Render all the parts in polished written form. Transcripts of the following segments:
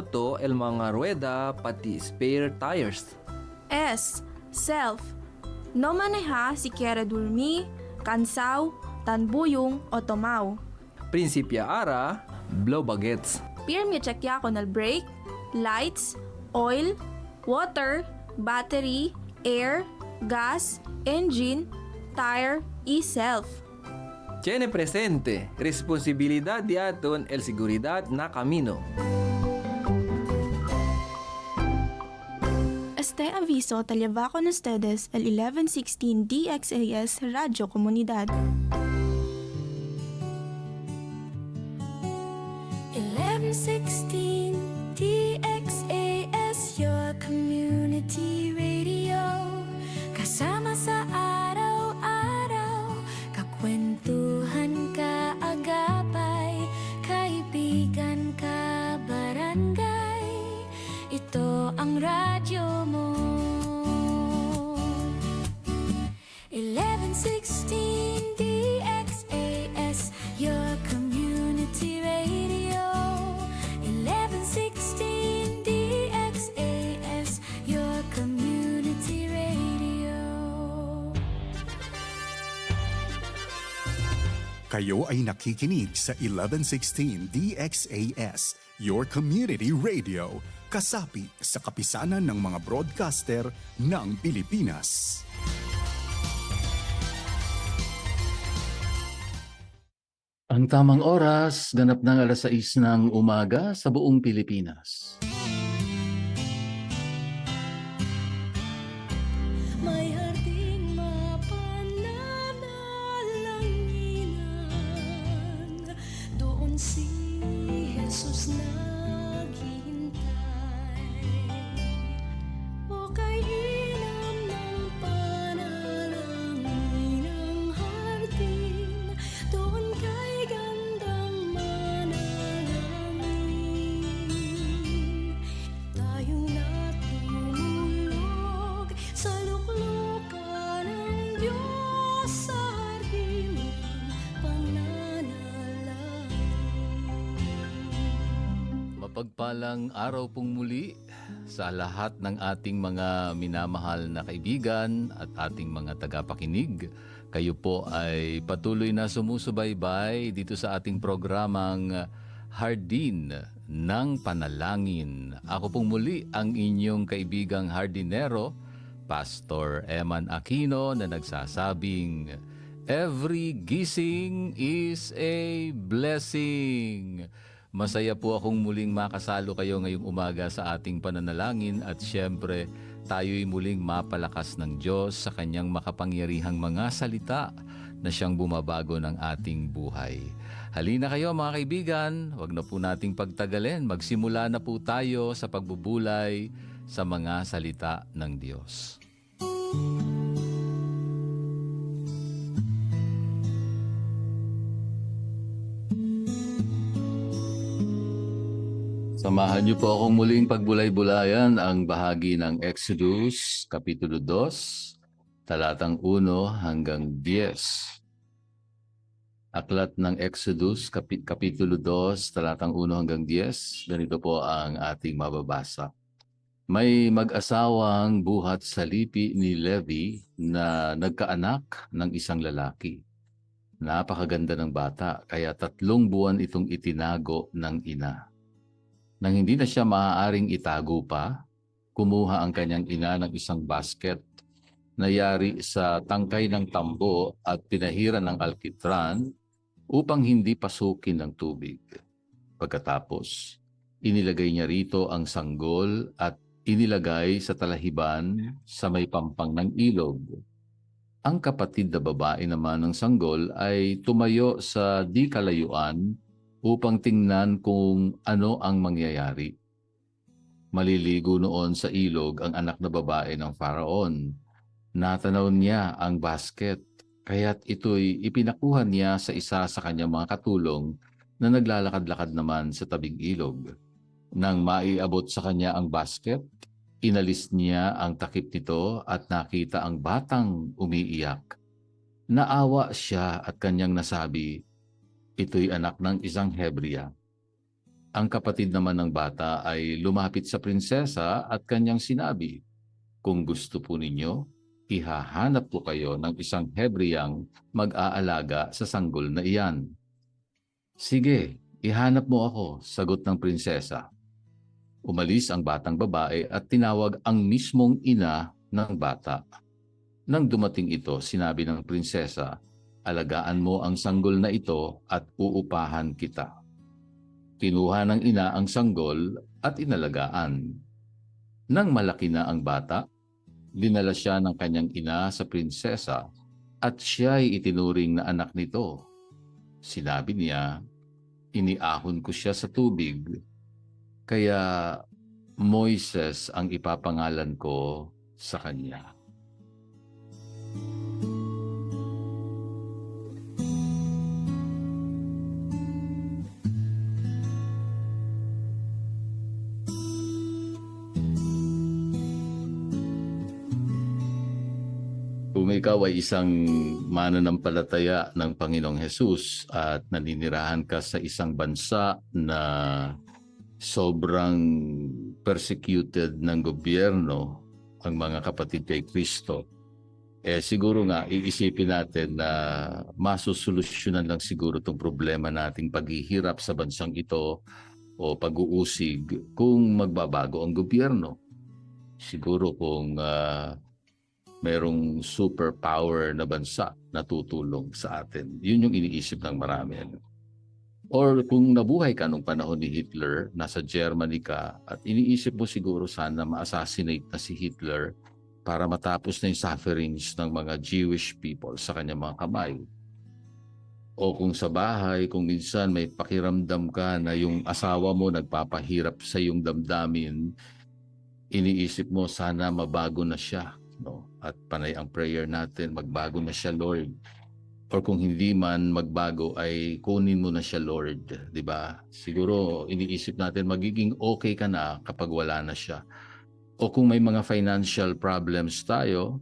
auto, el mga rueda, pati spare tires. S. Self. No maneha si quiere dormir, cansaw, tanbuyong o tomaw. Principia ara, blow bagets. Pirmi checkya ko ng brake, lights, oil, water, battery, air, gas, engine, tire, e-self. Tiene presente, responsibilidad di aton el seguridad na camino. Este aviso talyaba con ustedes el 1116 DXAS Radio Comunidad. 1116 DXAS, your community radio. Kasama sa araw-araw, kakwentuhan ka agapay, kaibigan ka barangay. Ito ang radyo mo. 1116 DXAS, your community radio. 1116 DXAS, your community radio. Kayo ay nakikinig sa 1116 DXAS, your community radio, kasapi sa kapisanan ng mga broadcaster ng Pilipinas. Ang tamang oras, ganap ng 6:00 ng umaga sa buong Pilipinas. May harding mapananalanginan, doon si Jesus naghihintay. O kay inam ng panalangin ang hardin, doon kay gandang manalangin. Tayong natulog sa luklukan ng Diyos sa hardin ng pananalangin. Mapagpalang araw pong muli sa lahat ng ating mga minamahal na kaibigan at ating mga tagapakinig. Kayo po ay patuloy na sumusubaybay dito sa ating programang Hardin ng Panalangin. Ako pong muli ang inyong kaibigang hardinero, Pastor Eman Aquino, na nagsasabing, every gising is a blessing. Masaya po akong muling makasalo kayo ngayong umaga sa ating pananalangin at siyempre tayo'y muling mapalakas ng Diyos sa kanyang makapangyarihang mga salita na siyang bumabago ng ating buhay. Halina kayo mga kaibigan, wag na po nating pagtagalin. Magsimula na po tayo sa pagbubulay sa mga salita ng Diyos. Samahan niyo po akong muling pagbulay-bulayan ang bahagi ng Exodus, Kapitulo 2, talatang 1 hanggang 10. Aklat ng Exodus, Kapitulo 2, talatang 1 hanggang 10. Ganito po ang ating mababasa. May mag-asawang buhat sa lipi ni Levi na nagkaanak ng isang lalaki. Napakaganda ng bata, kaya 3 buwan itong itinago ng ina. Nang hindi na siya maaaring itago pa, kumuha ang kanyang ina ng isang basket na yari sa tangkay ng tambo at pinahiran ng alkitran upang hindi pasukin ng tubig. Pagkatapos, inilagay niya rito ang sanggol at inilagay sa talahiban sa may pampang ng ilog. Ang kapatid na babae naman ng sanggol ay tumayo sa di kalayuan upang tingnan kung ano ang mangyayari. Maliligo noon sa ilog ang anak na babae ng Faraon. Natanaw niya ang basket, kaya't ito'y ipinakuha niya sa isa sa kanyang mga katulong na naglalakad-lakad naman sa tabing ilog. Nang maiabot sa kanya ang basket, inalis niya ang takip nito at nakita ang batang umiiyak. Naawa siya at kanyang nasabi, ito'y anak ng isang Hebrea. Ang kapatid naman ng bata ay lumapit sa prinsesa at kanyang sinabi, "Kung gusto po ninyo, ihahanap ko kayo ng isang Hebreyang mag-aalaga sa sanggol na iyan." "Sige, ihanap mo ako," sagot ng prinsesa. Umalis ang batang babae at tinawag ang mismong ina ng bata. Nang dumating ito, sinabi ng prinsesa, "Alagaan mo ang sanggol na ito at uupahan kita." Kinuha ng ina ang sanggol at inalagaan. Nang malaki na ang bata, dinala siya ng kanyang ina sa prinsesa at siya'y itinuring na anak nito. Sinabi niya, "Iniahon ko siya sa tubig, kaya Moises ang ipapangalan ko sa kanya." Kung ikaw ay isang mananampalataya ng Panginoong Hesus at naninirahan ka sa isang bansa na sobrang persecuted ng gobyerno ang mga kapatid kay Kristo, siguro nga iisipin natin na masusolusyonan lang siguro itong problema nating paghihirap sa bansang ito o pag-uusig kung magbabago ang gobyerno. Siguro kung merong superpower na bansa na tutulong sa atin. Yun yung iniisip ng marami. Or kung nabuhay ka nung panahon ni Hitler, nasa Germany ka, at iniisip mo siguro sana ma-assassinate na si Hitler para matapos na yung sufferings ng mga Jewish people sa kanyang mga kamay. O kung sa bahay, kung minsan may pakiramdam ka na yung asawa mo nagpapahirap sa iyong damdamin, iniisip mo sana mabago na siya. No? At panay ang prayer natin, magbago na siya, Lord. Or kung hindi man magbago, ay kunin mo na siya, Lord. Diba? Siguro iniisip natin magiging okay ka na kapag wala na siya. O kung may mga financial problems tayo,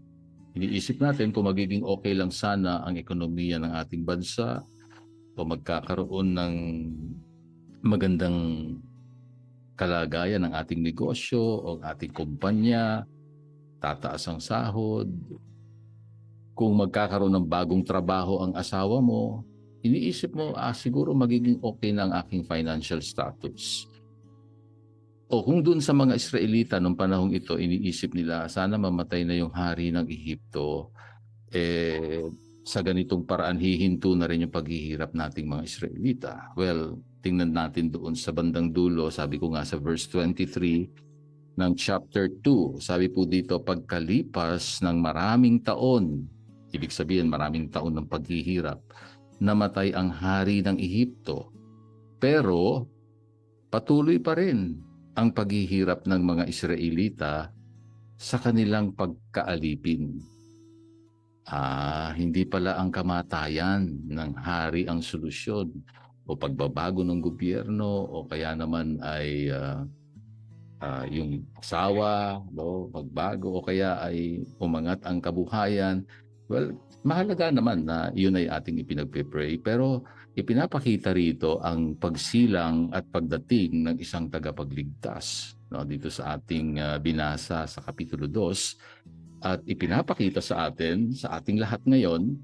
iniisip natin kung magiging okay lang sana ang ekonomiya ng ating bansa o magkakaroon ng magandang kalagayan ng ating negosyo o ating kumpanya, tataas ang sahod. Kung magkakaroon ng bagong trabaho ang asawa mo, iniisip mo, siguro magiging okay na ang aking financial status. O kung dun sa mga Israelita nung panahong ito, iniisip nila, sana mamatay na yung hari ng Ehipto, sa ganitong paraan hihinto na rin yung paghihirap nating mga Israelita. Well, tingnan natin doon sa bandang dulo, sabi ko nga sa verse 23, ng chapter 2, sabi po dito, pagkalipas ng maraming taon, ibig sabihin maraming taon ng paghihirap, namatay ang hari ng Ehipto. Pero patuloy pa rin ang paghihirap ng mga Israelita sa kanilang pagkaalipin. Hindi pala ang kamatayan ng hari ang solusyon o pagbabago ng gobyerno o kaya naman ay yung asawa, magbago o kaya ay umangat ang kabuhayan. Well, mahalaga naman na yun ay ating ipinagpipray, pero ipinapakita rito ang pagsilang at pagdating ng isang tagapagligtas, no, dito sa ating binasa sa Kapitulo 2, at ipinapakita sa atin, sa ating lahat ngayon,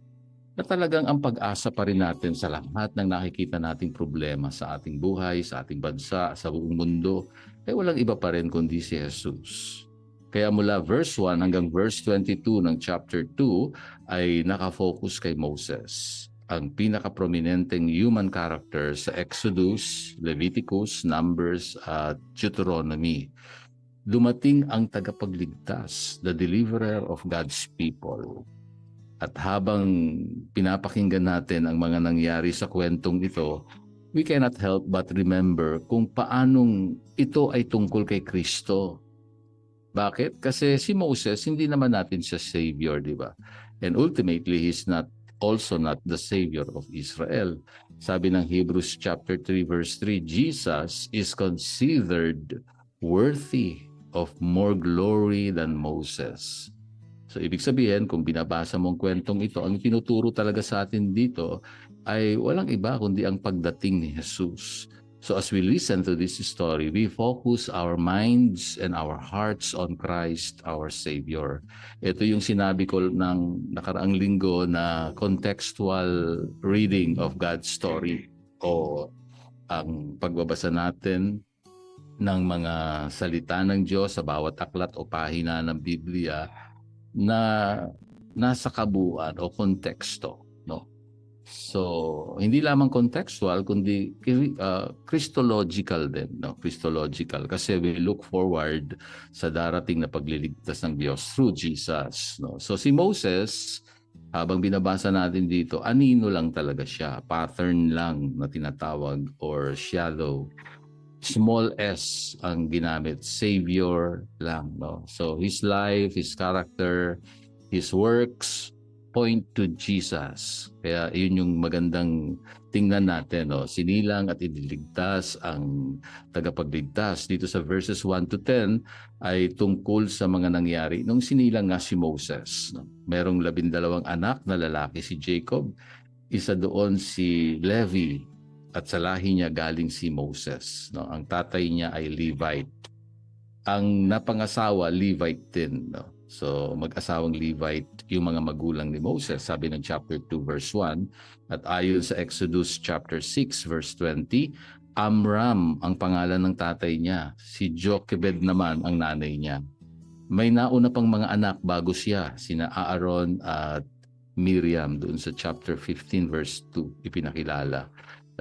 na talagang ang pag-asa pa rin natin sa lahat ng nakikita nating problema sa ating buhay, sa ating bansa, sa buong mundo, walang iba pa rin kundi si Jesus. Kaya mula verse 1 hanggang verse 22 ng chapter 2 ay nakafocus kay Moses, ang pinaka-prominenteng human character sa Exodus, Leviticus, Numbers at Deuteronomy. Dumating ang tagapagligtas, the deliverer of God's people. At habang pinapakinggan natin ang mga nangyari sa kwentong ito, we cannot help but remember kung paanong ito ay tungkol kay Kristo. Bakit? Kasi si Moses, hindi naman natin siya Savior, di ba? And ultimately, he's also not the Savior of Israel. Sabi ng Hebrews chapter 3 verse 3, Jesus is considered worthy of more glory than Moses. So ibig sabihin, kung binabasa mong kwentong ito, ang tinuturo talaga sa atin dito ay walang iba kundi ang pagdating ni Jesus. So as we listen to this story, we focus our minds and our hearts on Christ, our Savior. Ito yung sinabi ko ng nakaraang linggo na contextual reading of God's story, o ang pagbabasa natin ng mga salita ng Diyos sa bawat aklat o pahina ng Biblia na nasa kabuuan o konteksto, no? So, hindi lamang contextual kundi Christological din, no? Christological kasi we look forward sa darating na pagliligtas ng Diyos through Jesus, no? So si Moses, habang binabasa natin dito, anino lang talaga siya, pattern lang na tinatawag or shadow. Small s ang ginamit, savior lang, no? So his life, his character, his works point to Jesus. Kaya yun yung magandang tingnan natin, no? Sinilang at iniligtas ang tagapagligtas. Dito sa verses 1 to 10 ay tungkol sa mga nangyari nung sinilang nga si Moses, no? Merong 12 anak na lalaki si Jacob. Isa doon si Levi at sa lahi niya galing si Moses, no? Ang tatay niya ay Levite. Ang napangasawa, Levite din, no? So mag-asawang Levite yung mga magulang ni Moses, sabi ng chapter 2 verse 1. At ayon sa Exodus chapter 6 verse 20, Amram ang pangalan ng tatay niya, si Jochebed naman ang nanay niya. May nauna pang mga anak bago siya, sina Aaron at Miriam, doon sa chapter 15 verse 2 ipinakilala.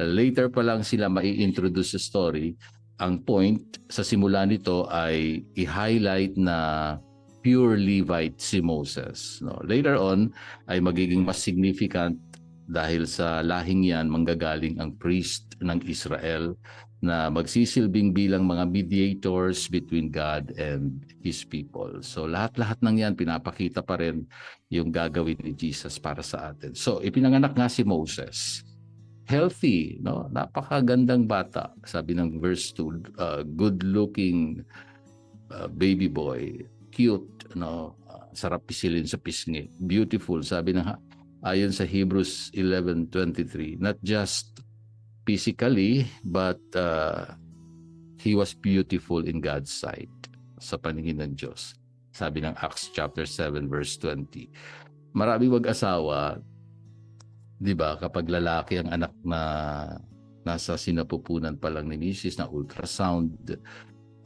Later pa lang sila mai-introduce sa story. Ang point sa simula nito ay i-highlight na pure Levite si Moses, no? Later on ay magiging mas significant dahil sa lahing yan manggagaling ang priest ng Israel na magsisilbing bilang mga mediators between God and His people. So lahat-lahat ng yan pinapakita pa rin yung gagawin ni Jesus para sa atin. So ipinanganak nga si Moses. Healthy, no? Napakagandang bata. Sabi ng verse 2, good-looking baby boy. Cute, no? Sarap pisilin sa pisngi. Beautiful, sabi ng ayon sa Hebrews 11:23, not just physically but he was beautiful in God's sight, sa paningin ng Diyos. Sabi ng Acts chapter 7 verse 20. Marami mag-asawa, 'di ba, kapag lalaki ang anak na nasa sinapupunan pa lang ni Mrs. na ultrasound,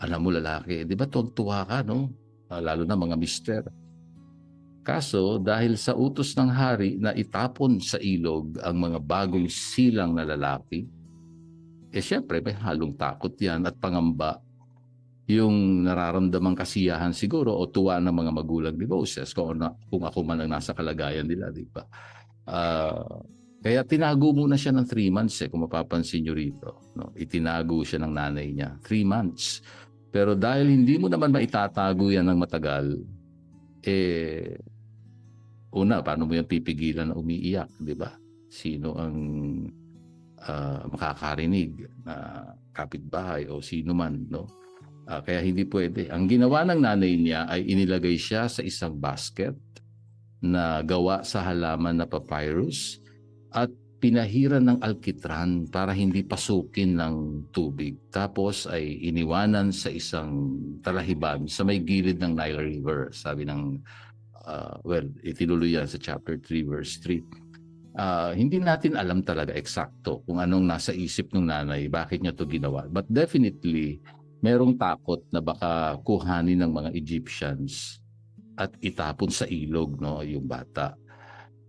alam mo lalaki, 'di ba, tuwang-tuwa ka, no? Lalo na mga mister. Kaso dahil sa utos ng hari na itapon sa ilog ang mga bagong silang na lalaki, syempre may halong takot yan at pangamba yung nararamdamang kasiyahan siguro o tuwa ng mga magulang ni Moses kung ako man ang nasa kalagayan nila, di ba? Kaya tinago muna siya ng 3 months kung mapapansin nyo rito, no? Itinago siya ng nanay niya, 3 months. Pero dahil hindi mo naman maitatago yan ng matagal, una, paano mo yan pipigilan na umiiyak, di ba? Sino ang makakarinig na kapitbahay o sino man, no? Kaya hindi pwede. Ang ginawa ng nanay niya ay inilagay siya sa isang basket na gawa sa halaman na papyrus at pinahiran ng alkitran para hindi pasukin ng tubig. Tapos ay iniwanan sa isang talahiban sa may gilid ng Nile River. Sabi ng, itinuloy yan sa chapter 3 verse 3. Hindi natin alam talaga eksakto kung anong nasa isip ng nanay, bakit niya to ginawa. But definitely, merong takot na baka kuhanin ng mga Egyptians at itapon sa ilog, no, yung bata.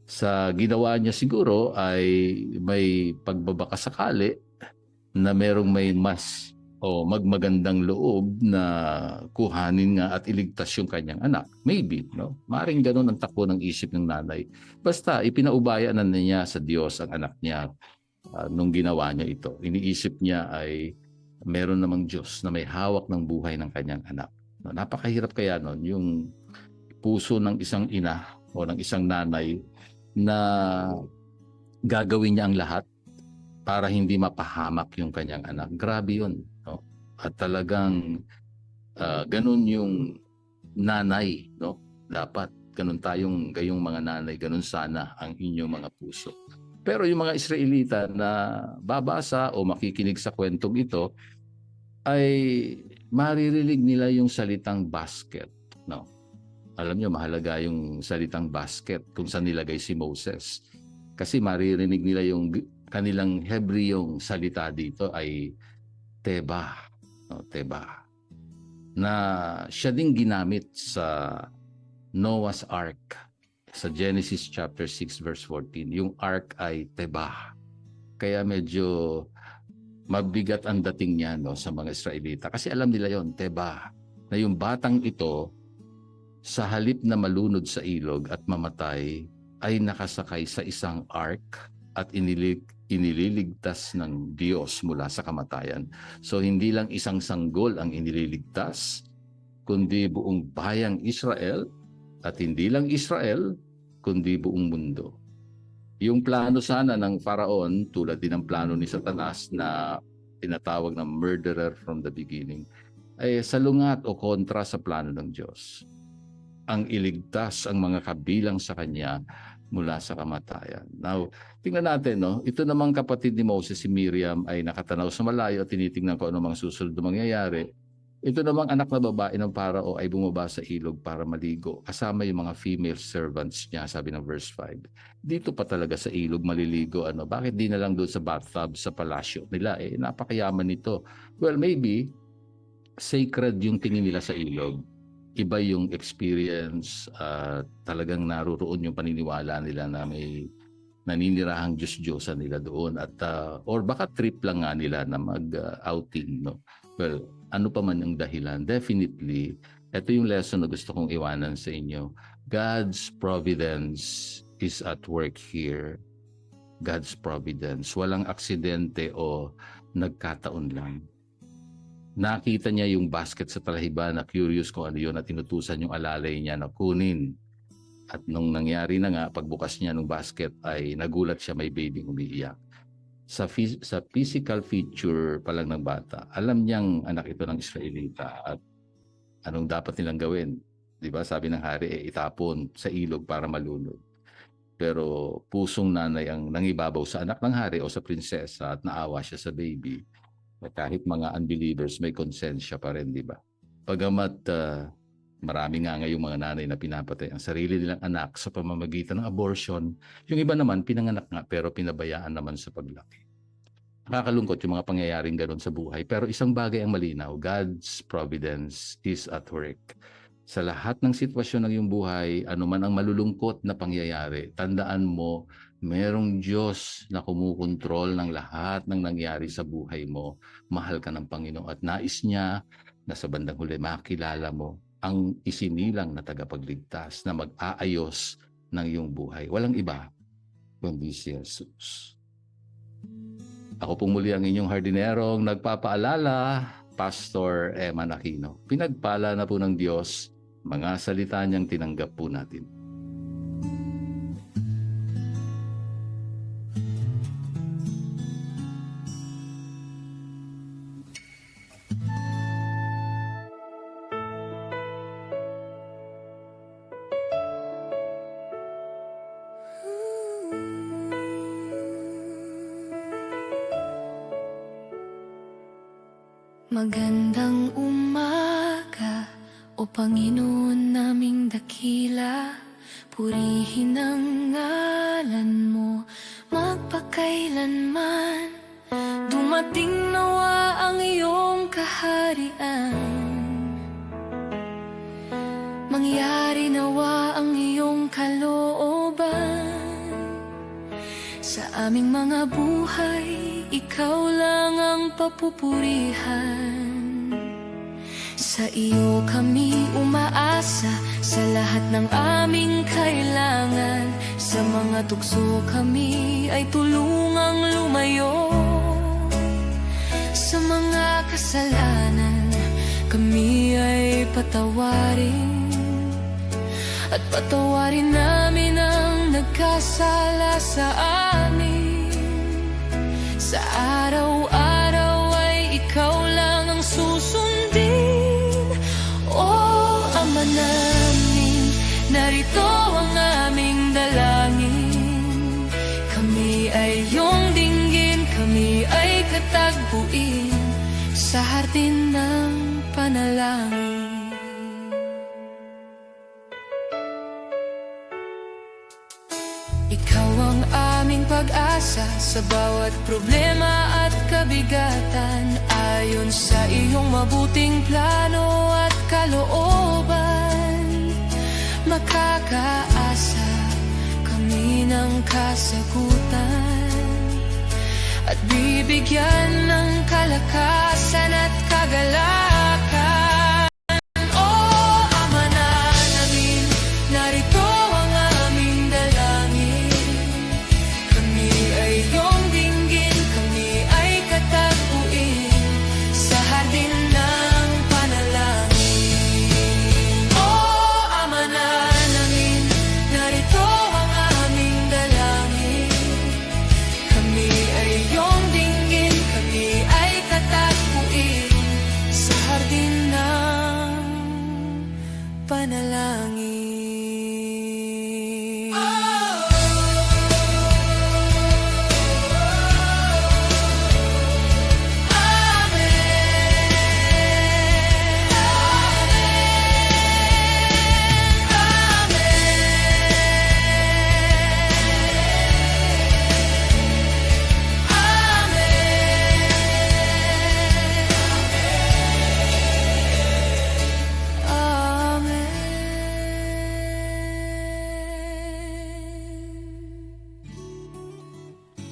Sa ginawa niya siguro ay may pagbabakasakali na merong may mas o magmagandang loob na kuhanin nga at iligtas yung kanyang anak. Maybe, no? Maring ganun ang takbo ng isip ng nanay. Basta ipinaubaya na niya sa Diyos ang anak niya nung ginawa niya ito. Iniisip niya ay meron namang Diyos na may hawak ng buhay ng kanyang anak. No, napakahirap kaya nun yung puso ng isang ina o ng isang nanay na gagawin niya ang lahat para hindi mapahamak yung kanyang anak. Grabe yun, no? At talagang ganun yung nanay, no? Dapat ganun gayong mga nanay, ganun sana ang inyong mga puso. Pero yung mga Israelita na babasa o makikinig sa kwentong ito ay maririnig nila yung salitang basket. No? Alam nyo, mahalaga yung salitang basket kung saan nilagay si Moses. Kasi maririnig nila yung kanilang Hebreyong salita dito ay teba. No, teba. Na siya ding ginamit sa Noah's Ark. Sa Genesis chapter 6 verse 14, yung ark ay teba. Kaya medyo mabigat ang dating niya sa mga Israelita. Kasi alam nila yon, teba. Na yung batang ito, sa halip na malunod sa ilog at mamatay, ay nakasakay sa isang ark at iniligtas ng Diyos mula sa kamatayan. So hindi lang isang sanggol ang inililigtas, kundi buong bayang Israel. At hindi lang Israel, kundi buong mundo. Yung plano sana ng Faraon, tulad din ng plano ni Satanas na tinatawag na murderer from the beginning, ay salungat o kontra sa plano ng Diyos. Ang iligtas ang mga kabilang sa kanya mula sa kamatayan. Now, tingnan natin, ito namang kapatid ni Moses, si Miriam, ay nakatanaw sa malayo at tinitingnan ko ano mga susunod na mangyayari. Ito namang anak na babae ng Parao ay bumaba sa ilog para maligo. Kasama yung mga female servants niya, sabi ng verse 5. Dito pa talaga sa ilog maliligo. Bakit di na lang doon sa bathtub sa palasyo nila? Napakayaman nito. Well, maybe sacred yung tingin nila sa ilog. Iba yung experience. Talagang naruroon yung paniniwala nila na may naninirahang Diyos-Diyosan nila doon. At, or baka trip lang nga nila na mag-outing. Well, ano pa man ang dahilan, definitely, ito yung lesson na gusto kong iwanan sa inyo. God's providence is at work here. God's providence. Walang aksidente o nagkataon lang. Nakita niya yung basket sa talahiban na curious kung ano yun at tinutusan yung alalay niya na kunin. At nung nangyari na nga, pagbukas niya ng basket ay nagulat siya, may baby umiiyak. Sa physical feature pa lang ng bata, alam niyang anak ito ng Israelita at anong dapat nilang gawin. Diba? Sabi ng hari, itapon sa ilog para malunod. Pero pusong nanay ang nangibabaw sa anak ng hari o sa prinsesa at naawa siya sa baby. At kahit mga unbelievers, may konsensya pa rin, diba? Pagamat marami nga ngayong mga nanay na pinapatay ang sarili nilang anak sa pamamagitan ng abortion. Yung iba naman, pinanganak nga pero pinabayaan naman sa paglaki. Nakakalungkot yung mga pangyayaring gano'n sa buhay. Pero isang bagay ang malinaw, God's providence is at work. Sa lahat ng sitwasyon ng iyong buhay, anuman ang malulungkot na pangyayari, tandaan mo, merong Diyos na kumukontrol ng lahat ng nangyari sa buhay mo. Mahal ka ng Panginoon at nais niya na sa bandang huli makilala mo ang isinilang na tagapagligtas na mag-aayos ng iyong buhay. Walang iba kundi si Jesus. Ako pong muli ang inyong hardinerong nagpapaalala, Pastor Eman Aquino. Pinagpala na po ng Diyos, mga salita niyang tinanggap po natin. Magandang umaga, o Panginoon naming dakila. Purihin ang ngalan mo, magpakailanman. Dumating nawa ang iyong kaharian. Mangyari nawa ang iyong kalooban. Sa aming mga buhay, ikaw lang ang papupurihan. Sa iyo kami umaasa, sa lahat ng aming kailangan. Sa mga tukso kami ay tulungang lumayo. Sa mga kasalanan kami ay patawarin. At patawarin namin ang nagkasala sa amin. Sa araw-araw ay ikaw lang ang susundin. O Ama namin, narito ang aming dalangin. Kami ay katagpuin sa hardin ng panalangin. Ikaw ang aming pag-asa sa bawat problema at kabigatan. Ayon sa iyong mabuting plano at kalooban, makakaasa kami ng kasagutan at bibigyan ng kalakasan at kagalakan. O Ama na namin, narito ang aming dalangin. Kami ay iyong dinggin, kami ay katagpuin sa hardin ng panalangin. O Ama na namin, narito ang aming dalangin. Kami ay iyong dinggin, kami ay katagpuin sa hardin ng panalangin.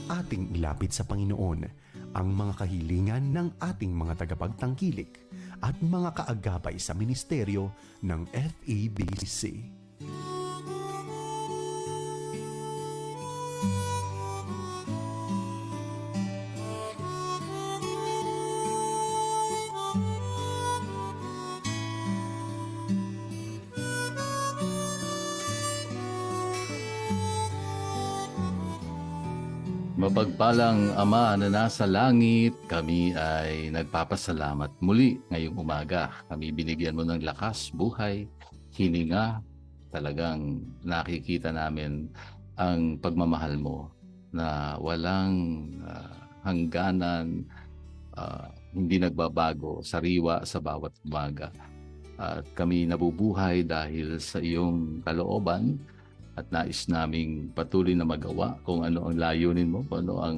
Ating ilapit sa Panginoon ang mga kahilingan ng ating mga tagapagtangkilik at mga kaagapay sa ministeryo ng FEBC. Mapagpalang Ama na nasa langit, kami ay nagpapasalamat muli ngayong umaga. Kami binigyan mo ng lakas, buhay, hininga. Talagang nakikita namin ang pagmamahal mo na walang hangganan, hindi nagbabago, sariwa sa bawat umaga. At kami nabubuhay dahil sa iyong kalooban. At nais naming patuloy na magawa kung ano ang layunin mo, kung ano ang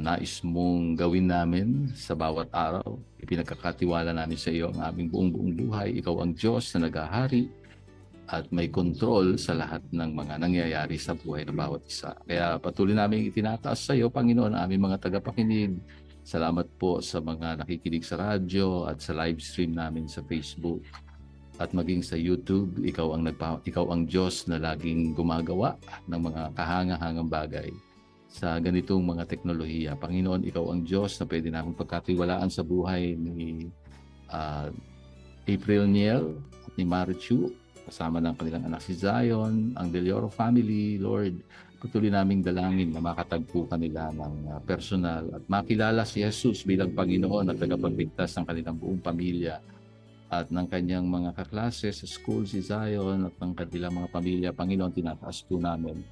nais mong gawin namin sa bawat araw. Ipinagkakatiwala namin sa iyo ang aming buong buhay. Ikaw ang Diyos na naghahari at may kontrol sa lahat ng mga nangyayari sa buhay ng bawat isa. Kaya patuloy namin itinataas sa iyo, Panginoon, ang aming mga tagapakinig. Salamat po sa mga nakikinig sa radyo at sa live stream namin sa Facebook. At maging sa YouTube, ikaw ang Diyos na laging gumagawa ng mga kahanga-hangang bagay sa ganitong mga teknolohiya. Panginoon, ikaw ang Diyos na pwede namin pagkatiwalaan sa buhay ni April Niel at ni Marichu, kasama ng kanilang anak si Zion, ang Del Oro family. Lord, patuloy naming dalangin na makatagpo kanila ng personal at makilala si Jesus bilang Panginoon at tagapagligtas ng kanilang buong pamilya at ng kanyang mga kaklase sa school si Zion at ng kanilang mga pamilya. Panginoon, tinataas po namin.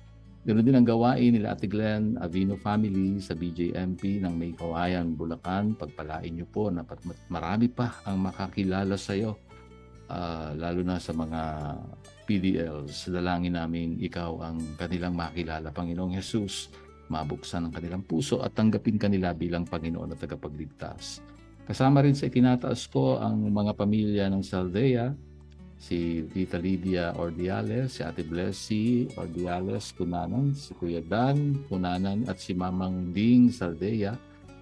Ganoon din ang gawain nila Ate Glenn, Avino family sa BJMP ng May Kawayan, Bulacan. Pagpalain niyo po na marami pa ang makakilala sa iyo, lalo na sa mga PDLs. Dalangin namin ikaw ang kanilang makilala, Panginoong Jesus. Mabuksan ang kanilang puso at tanggapin kanila bilang Panginoon at tagapagligtas. Kasama rin sa itinataas ko ang mga pamilya ng Saldea, si Tita Lydia Ordiales, si Ate Blessy Ordiales Cunanan, si Kuya Dan Cunanan at si Mamang Ding Saldea.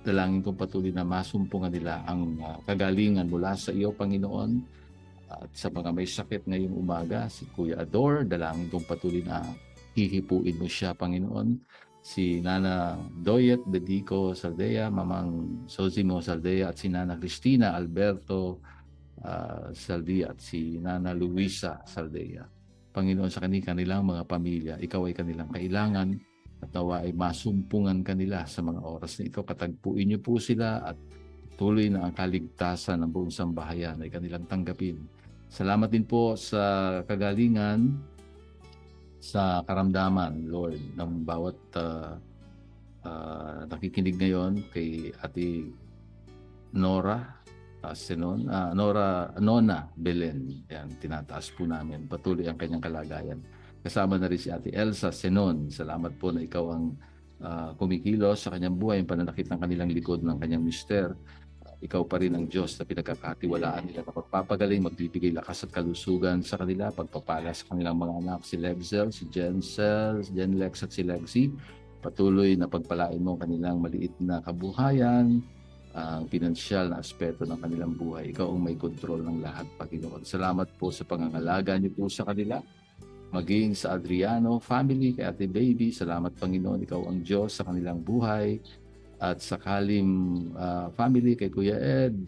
Dalangin kong patuloy na masumpungan nila ang kagalingan mula sa iyo, Panginoon. At sa mga may sakit ngayong umaga, si Kuya Ador, dalangin kong patuloy na hihipuin mo siya, Panginoon. Si Nana Doyet Dedico Saldea, Mamang Sosimo Saldea at si Nana Cristina Alberto Saldea at si Nana Luisa Saldea. Panginoon, sa kanilang mga pamilya, ikaw ay kanilang kailangan at nawa ay masumpungan kanila sa mga oras na ito. Katagpuin niyo po sila at tuloy na ang kaligtasan ng buong sambahayan ay kanilang tanggapin. Salamat din po sa kagalingan, sa karamdaman, Lord, ng bawat nakikinig ngayon kay Ate Nora Nona Belen. Yan, tinataas po namin. Patuloy ang kanyang kalagayan. Kasama na rin si Ate Elsa Senon. Salamat po na ikaw ang kumikilos sa kanyang buhay, ang pananakit ng kanilang likod ng kanyang mister. Ikaw pa rin ang Diyos na pinagkakatiwalaan nila na pagpapagaling, magbibigay lakas at kalusugan sa kanila, pagpapala sa kanilang mga anak, si Lebzel, si Jensel, si Jenlex at si Lexi. Patuloy na pagpalain mo ang kanilang maliit na kabuhayan, ang pinansyal na aspeto ng kanilang buhay. Ikaw ang may kontrol ng lahat, Panginoon. Salamat po sa pangangalaga niyo po sa kanila. Maging sa Adriano family, kay Ate Baby, salamat Panginoon. Ikaw ang Diyos sa kanilang buhay. At sa Kalim family, kay Kuya Ed,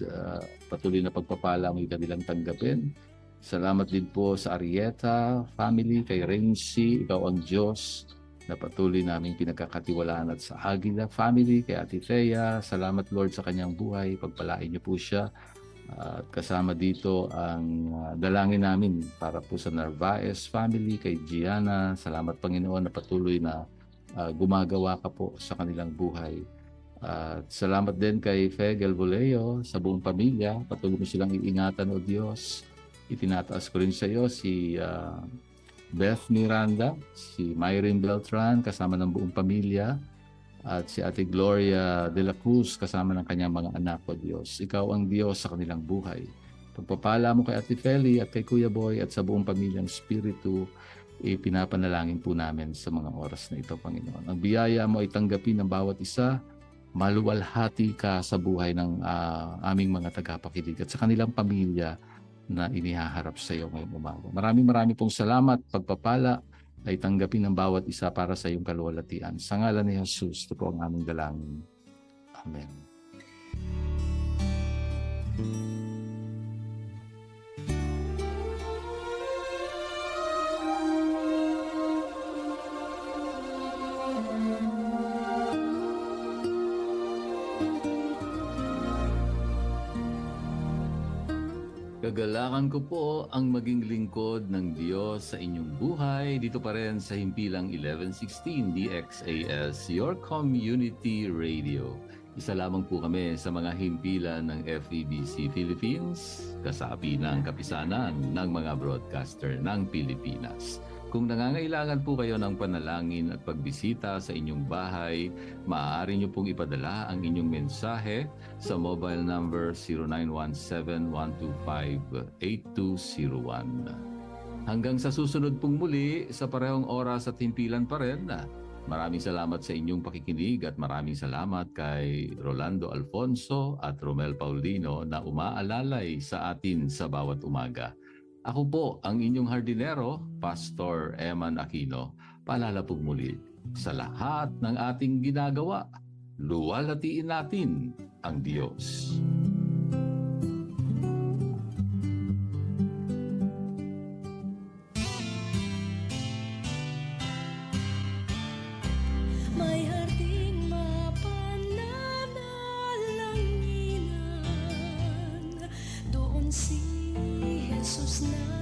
patuloy na pagpapala mo yung kanilang tanggapin. Salamat din po sa Arieta family, kay Renzi, ikaw ang Diyos na patuloy naming pinagkakatiwalaan, at sa Aguila family, kay Ate Thea, salamat Lord sa kanyang buhay, pagpalain niyo po siya. At kasama dito ang dalangin namin para po sa Narvaez family, kay Gianna, salamat Panginoon na patuloy na gumagawa ka po sa kanilang buhay. At salamat din kay Fegel Boleo sa buong pamilya, patuloy mo silang iingatan o Diyos. Itinataas ko rin sa iyo si Beth Miranda, si Myrin Beltran kasama ng buong pamilya, at si Ate Gloria de la Cruz kasama ng kanyang mga anak, o Diyos. Ikaw ang Diyos sa kanilang buhay. Pagpapala mo kay Ate Feli at kay Kuya Boy at sa buong pamilyang Spiritu, ipinapanalangin po namin sa mga oras na ito, Panginoon. Ang biyaya mo ay tanggapin ng bawat isa, maluwalhati ka sa buhay ng aming mga tagapakinig at sa kanilang pamilya na inihaharap sa iyo ngayong umaga. Maraming pong salamat. Pagpapala ay tanggapin ng bawat isa para sa iyong kaluwalhatian. Sa ngalan ni Jesus, ito po ang aming dalangin. Amen. Kagalakan ko po ang maging lingkod ng Diyos sa inyong buhay dito pa rin sa Himpilang 1116 DXAS, your community radio. Isa lamang po kami sa mga himpilan ng FEBC Philippines, kasapi ng kapisanan ng mga broadcaster ng Pilipinas. Kung nangangailangan po kayo ng panalangin at pagbisita sa inyong bahay, maaari nyo pong ipadala ang inyong mensahe sa mobile number 0917-125-8201. Hanggang sa susunod pong muli sa parehong oras at himpilan pa rin, maraming salamat sa inyong pakikinig at maraming salamat kay Rolando Alfonso at Romel Paulino na umaalalay sa atin sa bawat umaga. Ako po ang inyong hardinero, Pastor Eman Aquino. Paalala po muli, sa lahat ng ating ginagawa, luwalhatiin natin ang Diyos. May harding mapananalanginan, doon si Jesus na